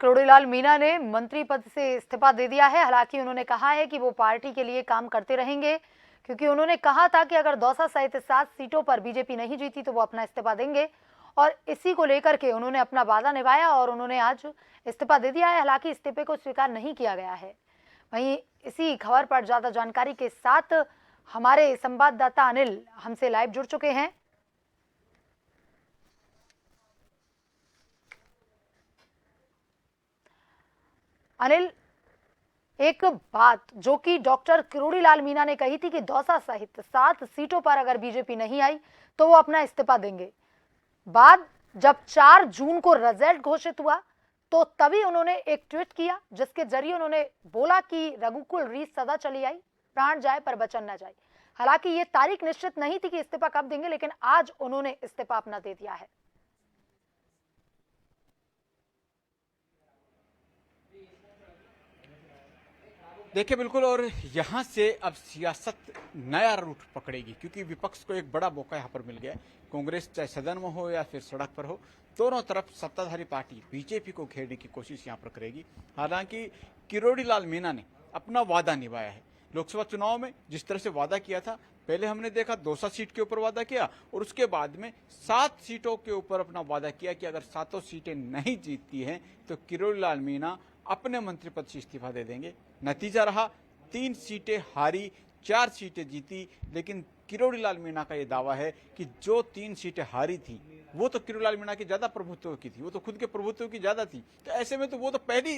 किरोड़ीलाल मीणा ने मंत्री पद से इस्तीफा दे दिया है। हालांकि उन्होंने कहा है कि वो पार्टी के लिए काम करते रहेंगे, क्योंकि उन्होंने कहा था कि अगर दौसा सहित 7 सीटों पर बीजेपी नहीं जीती तो वो अपना इस्तीफा देंगे, और इसी को लेकर के उन्होंने अपना वादा निभाया और उन्होंने आज इस्तीफा दे दिया है। हालांकि इस्तीफे को स्वीकार नहीं किया गया है। वहीं इसी खबर पर ज्यादा जानकारी के साथ हमारे संवाददाता अनिल हमसे लाइव जुड़ चुके हैं। अनिल, एक बात जो कि डॉक्टर किरोड़ीलाल मीणा ने कही थी कि दौसा सहित 7 सीटों पर अगर बीजेपी नहीं आई तो वो अपना इस्तीफा देंगे। बाद जब 4 जून को रिजल्ट घोषित हुआ तो तभी उन्होंने एक ट्वीट किया, जिसके जरिए उन्होंने बोला कि रघुकुल रीत सदा चली आई, प्राण जाए पर वचन न जाए। हालांकि ये तारीख निश्चित नहीं थी कि इस्तीफा कब देंगे, लेकिन आज उन्होंने इस्तीफा अपना दे दिया है। देखिए बिल्कुल, और यहाँ से अब सियासत नया रूट पकड़ेगी, क्योंकि विपक्ष को एक बड़ा मौका यहाँ पर मिल गया है। कांग्रेस चाहे सदन में हो या फिर सड़क पर हो, दोनों तरफ सत्ताधारी पार्टी बीजेपी को घेरने की कोशिश यहाँ पर करेगी। हालांकि किरोड़ीलाल मीणा ने अपना वादा निभाया है। लोकसभा चुनाव में जिस तरह से वादा किया था, पहले हमने देखा दौसा सीट के ऊपर वादा किया और उसके बाद में 7 सीटों के ऊपर अपना वादा किया कि अगर 7 सीटें नहीं जीतती हैं तो किरोड़ीलाल मीणा अपने मंत्री पद से इस्तीफा दे देंगे। नतीजा रहा 3 सीटें हारी, 4 सीटें जीती। लेकिन किरोड़ीलाल मीणा का यह दावा है कि जो 3 सीटें हारी थी वो तो किरोड़ीलाल मीणा की ज्यादा प्रभुत्व की थी, वो तो खुद के प्रभुत्व की ज्यादा थी। तो ऐसे में तो वो तो पहली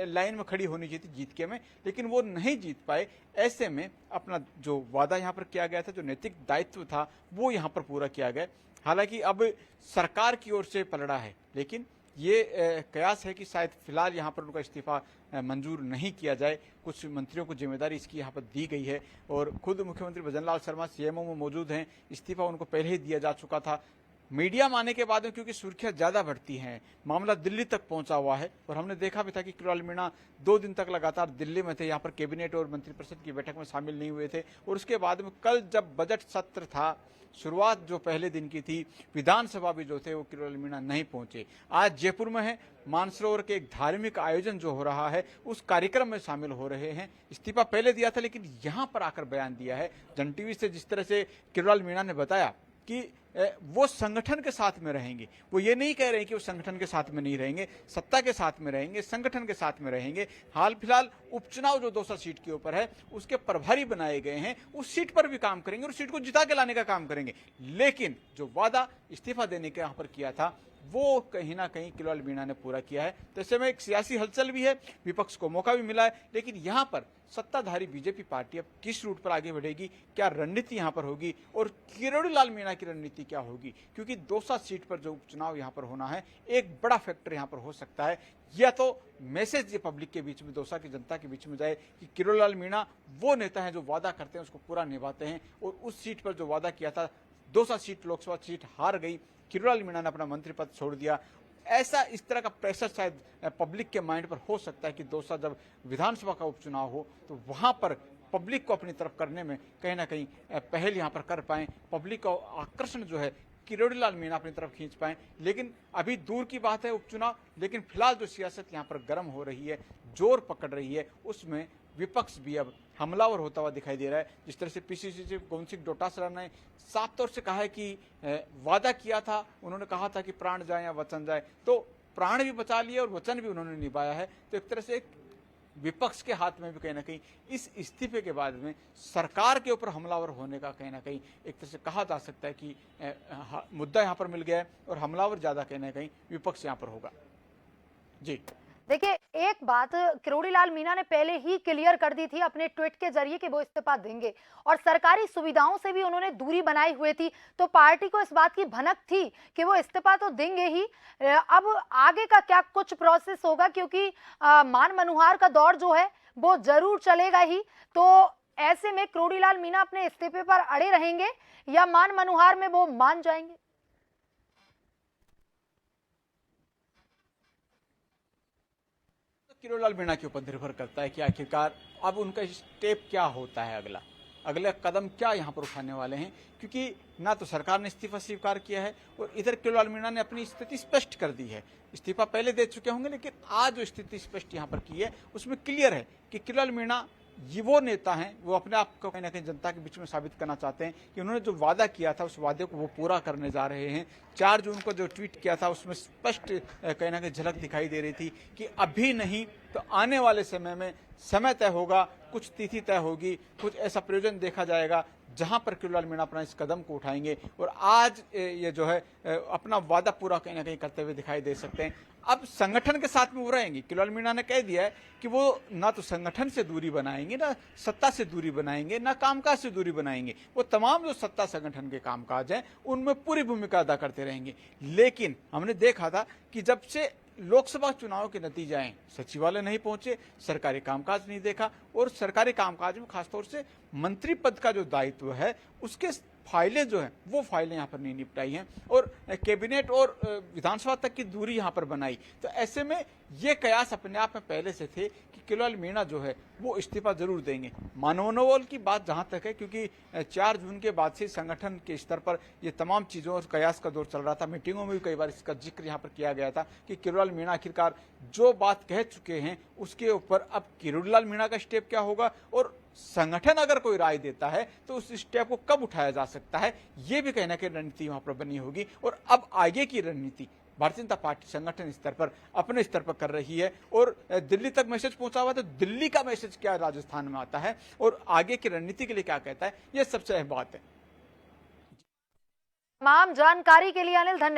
लाइन में खड़ी होनी चाहिए थी जीत के में, लेकिन वो नहीं जीत पाए। ऐसे में अपना जो वादा यहाँ पर किया गया था, जो नैतिक दायित्व था, वो यहाँ पर पूरा किया गया। हालांकि अब सरकार की ओर से पलड़ा है, लेकिन ये कयास है कि शायद फिलहाल यहाँ पर उनका इस्तीफा मंजूर नहीं किया जाए। कुछ मंत्रियों को जिम्मेदारी इसकी यहाँ पर दी गई है और खुद मुख्यमंत्री भजनलाल शर्मा सीएमओ में मौजूद हैं। इस्तीफा उनको पहले ही दिया जा चुका था। मीडिया में आने के बाद में क्योंकि सुर्खियां ज्यादा बढ़ती हैं, मामला दिल्ली तक पहुंचा हुआ है और हमने देखा भी था कि किरोड़ीलाल मीणा 2 दिन तक लगातार दिल्ली में थे, यहाँ पर कैबिनेट और मंत्रिपरिषद की बैठक में शामिल नहीं हुए थे। और उसके बाद में कल जब बजट सत्र था, शुरुआत जो पहले दिन की थी, विधानसभा भी जो थे वो किरोड़ीलाल मीणा नहीं पहुंचे। आज जयपुर में है, मानसरोवर के एक धार्मिक आयोजन जो हो रहा है उस कार्यक्रम में शामिल हो रहे हैं। इस्तीफा पहले दिया था, लेकिन यहां पर आकर बयान दिया है। जन टीवी से जिस तरह से किरोड़ीलाल मीणा ने बताया कि वो संगठन के साथ में रहेंगे, वो ये नहीं कह रहे हैं कि वो संगठन के साथ में नहीं रहेंगे, सत्ता के साथ में रहेंगे, संगठन के साथ में रहेंगे। हाल फिलहाल उपचुनाव जो दौसा सीट के ऊपर है उसके प्रभारी बनाए गए हैं, उस सीट पर भी काम करेंगे और सीट को जिता के लाने का काम करेंगे। लेकिन जो वादा इस्तीफा देने का यहाँ पर किया था वो कहीं ना कहीं किरोड़ीलाल मीणा ने पूरा किया है। तो ऐसे में एक सियासी हलचल भी है, विपक्ष को मौका भी मिला है। लेकिन यहाँ पर सत्ताधारी बीजेपी पार्टी अब किस रूट पर आगे बढ़ेगी, क्या रणनीति यहाँ पर होगी और किरोड़ीलाल मीणा की रणनीति क्या होगी, क्योंकि दौसा सीट पर जो उपचुनाव यहाँ पर होना है एक बड़ा फैक्टर यहाँ पर हो सकता है। या तो मैसेज ये पब्लिक के बीच में, दौसा की जनता के बीच में जाए कि किरोड़ीलाल मीणा वो नेता है जो वादा करते हैं उसको पूरा निभाते हैं, और उस सीट पर जो वादा किया था, दौसा सीट लोकसभा सीट हार गई, किरोड़ीलाल मीणा ने अपना मंत्री पद छोड़ दिया। ऐसा इस तरह का प्रेशर शायद पब्लिक के माइंड पर हो सकता है कि दौसा जब विधानसभा का उपचुनाव हो तो वहां पर पब्लिक को अपनी तरफ करने में कहीं ना कहीं पहल यहां पर कर पाए, पब्लिक का आकर्षण जो है किरोड़ीलाल मीणा अपनी तरफ खींच पाए। लेकिन अभी दूर की बात है उपचुनाव, लेकिन फिलहाल जो सियासत यहाँ पर गर्म हो रही है, जोर पकड़ रही है, उसमें विपक्ष भी अब हमलावर होता हुआ दिखाई दे रहा है। जिस तरह से पीसीसी चीफ गोविंद सिंह डोटासरा ने साफ तौर से कहा है कि वादा किया था, उन्होंने कहा था कि प्राण जाए या वचन जाए, तो प्राण भी बचा लिए और वचन भी उन्होंने निभाया है। तो एक तरह से विपक्ष के हाथ में भी कहीं ना कहीं इस इस्तीफे के बाद में सरकार के ऊपर हमलावर होने का कहीं ना कहीं एक तरह से कहा जा सकता है कि मुद्दा यहाँ पर मिल गया है और हमलावर ज्यादा कहीं ना कहीं विपक्ष यहाँ पर होगा। जी देखिए, एक बात किरोड़ीलाल मीणा ने पहले ही क्लियर कर दी थी अपने ट्वीट के जरिए कि वो इस्तीफा देंगे, और सरकारी सुविधाओं से भी उन्होंने दूरी बनाई हुई थी। तो पार्टी को इस बात की भनक थी कि वो इस्तीफा तो देंगे ही। अब आगे का क्या कुछ प्रोसेस होगा, क्योंकि मान मनुहार का दौर जो है वो जरूर चलेगा ही। तो ऐसे में किरोड़ीलाल मीणा अपने इस्तीफे पर अड़े रहेंगे या मान मनुहार में वो मान जाएंगे? किरोड़ीलाल मीणा के ऊपर निर्भर करता है कि आखिरकार अब उनका स्टेप क्या होता है अगला। अगले कदम क्या यहाँ पर उठाने वाले हैं, क्योंकि ना तो सरकार ने इस्तीफा स्वीकार किया है और इधर किरोड़ीलाल मीणा ने अपनी स्थिति स्पष्ट कर दी है। इस्तीफा पहले दे चुके होंगे, लेकिन आज जो स्थिति स्पष्ट यहाँ पर की है उसमें क्लियर है कि किरोड़ीलाल मीणा ये वो नेता हैं, वो अपने आप को कहीं ना कहीं जनता के बीच में साबित करना चाहते हैं कि उन्होंने जो वादा किया था उस वादे को वो पूरा करने जा रहे हैं। 4 जून को जो ट्वीट किया था उसमें स्पष्ट कहीं ना कहीं झलक दिखाई दे रही थी कि अभी नहीं तो आने वाले समय में समय तय होगा, कुछ तिथि तय होगी, कुछ ऐसा प्रयोजन देखा जाएगा जहां पर किरोड़ीलाल मीणा अपना इस कदम को उठाएंगे और आज ये जो है अपना वादा पूरा कहीं ना कहीं करते हुए दिखाई दे सकते हैं। अब संगठन के साथ में वो रहेंगे। किरोड़ीलाल मीणा ने कह दिया है कि वो ना तो संगठन से दूरी बनाएंगे, ना सत्ता से दूरी बनाएंगे, ना कामकाज से दूरी बनाएंगे। वो तमाम जो सत्ता संगठन के कामकाज हैं उनमें पूरी भूमिका अदा करते रहेंगे। लेकिन हमने देखा था कि जब से लोकसभा चुनाव के नतीजे आए, सचिवालय नहीं पहुंचे, सरकारी कामकाज नहीं देखा और सरकारी कामकाज में खासतौर से मंत्री पद का जो दायित्व है उसके फाइलें जो हैं वो फाइलें यहाँ पर नहीं निपटाई हैं और कैबिनेट और विधानसभा तक की दूरी यहाँ पर बनाई। तो ऐसे में ये कयास अपने आप में पहले से थे कि किरोड़ीलाल मीणा जो है वो इस्तीफा जरूर देंगे। मानवनोबल की बात जहाँ तक है, क्योंकि 4 जून के बाद से संगठन के स्तर पर ये तमाम चीज़ों और कयास का दौर चल रहा था। मीटिंगों में भी कई बार इसका जिक्र यहाँ पर किया गया था कि किरोड़ीलाल मीणा आखिरकार जो बात कह चुके हैं उसके ऊपर अब किरोड़ीलाल मीणा का स्टेप क्या होगा और संगठन अगर कोई राय देता है तो उस स्टेप को कब उठाया जा सकता है, ये भी कहीं ना कहीं रणनीति वहां पर बनी होगी। और अब आगे की रणनीति भारतीय जनता पार्टी संगठन स्तर पर अपने स्तर पर कर रही है और दिल्ली तक मैसेज पहुंचा हुआ, तो दिल्ली का मैसेज क्या राजस्थान में आता है और आगे की रणनीति के लिए क्या कहता है, यह सबसे अहम बात है। तमाम जानकारी के लिए अनिल धन्यवाद।